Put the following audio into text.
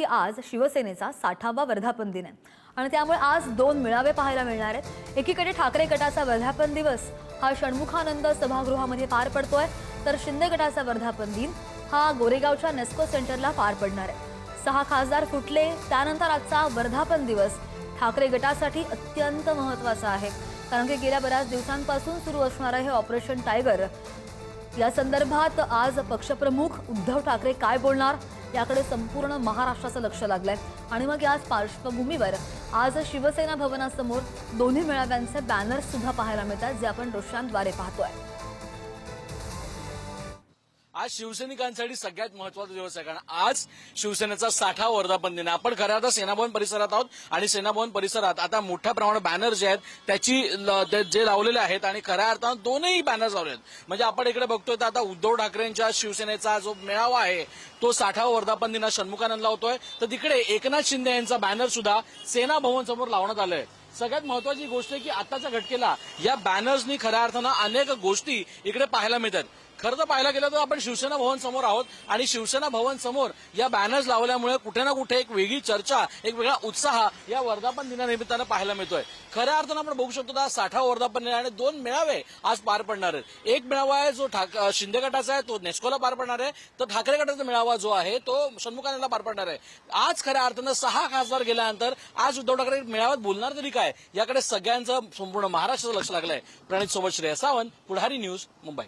आज शिवसेनेचा 60वा वर्धापन दिन आहे आणि त्यामुळे आज 2 मेळावे पाहायला मिळणार आहेत। एकीकडे ठाकरे गटाचा वर्धापन दिवस हा षण्मुखानंद सभागृहामध्ये पार पडतोय, तर शिंदे गटाचा वर्धापन दिन हा गोरेगावच्या नेस्को सेंटरला पार पडणार आहे। 6 खासदार फुटले त्यानंतर आजचा वर्धापन दिवस ठाकरे गटासाठी अत्यंत महत्त्वाचा आहे, कारण की गेल्या बऱ्याच दिवसांपासून सुरू असणारे हे ऑपरेशन टायगर या संदर्भात आज पक्षप्रमुख उद्धव ठाकरे काय बोलणार याकडे संपूर्ण महाराष्ट्राचं लक्ष लागलंय। आणि मग याच पार्श्वभूमीवर आज शिवसेना भवनासमोर दोन्ही मेळाव्यांचे बॅनर्स सुद्धा पाहायला मिळतात, जे आपण दृश्यांद्वारे पाहतोय। आज शिवसैनिकांसाठी सगळ्यात महत्त्वाचा दिवस आहे, कारण आज शिवसेनेचा 60वा वर्धापन दिन आहे। आपण खऱ्या अर्थात सेनाभवन परिसरात आहोत आणि सेनाभवन परिसरात आता मोठ्या प्रमाणात बॅनर जे आहेत त्याची जे लावलेले आहेत आणि खऱ्या अर्थानं दोनही बॅनर्स लावले आहेत। म्हणजे आपण इकडे बघतोय तर आता उद्धव ठाकरेंच्या शिवसेनेचा जो मेळावा आहे तो 60वा वर्धापन दिना षण्मुखानंदला होतोय, तर तिकडे एकनाथ शिंदे यांचा बॅनर सुद्धा सेना भवन समोर लावण्यात आलाय। सगळ्यात महत्वाची गोष्ट आहे की आताच्या घटकेला या बॅनर्सनी खऱ्या अर्थानं अनेक गोष्टी इकडे पाहायला मिळतात। खरं तर पाहायला गेलं तर आपण शिवसेना भवन समोर आहोत आणि शिवसेना भवन समोर या बॅनर्स लावल्यामुळे कुठे ना कुठे एक वेगळी चर्चा, एक वेगळा उत्साह या वर्धापन दिनानिमित्तानं पाहायला मिळतोय। खऱ्या अर्थानं आपण बघू शकतो 60वा वर्धापन दिन आणि 2 मेळावे आज पार पडणार आहेत। एक मेळावा आहे जो शिंदे गटाचा आहे, तो नेस्कोला पार पडणार आहे, तर ठाकरे गटाचा मेळावा जो आहे तो षण्मुखानंदला पार पडणार आहे। आज खऱ्या अर्थानं 6 खासदार गेल्यानंतर आज उद्धव ठाकरे मेळाव्यात बोलणार तरी काय याकडे सगळ्यांचं संपूर्ण महाराष्ट्राचं लक्ष लागलंय। प्रणित सोबत श्रेया सावंत, पुढारी न्यूज, मुंबई।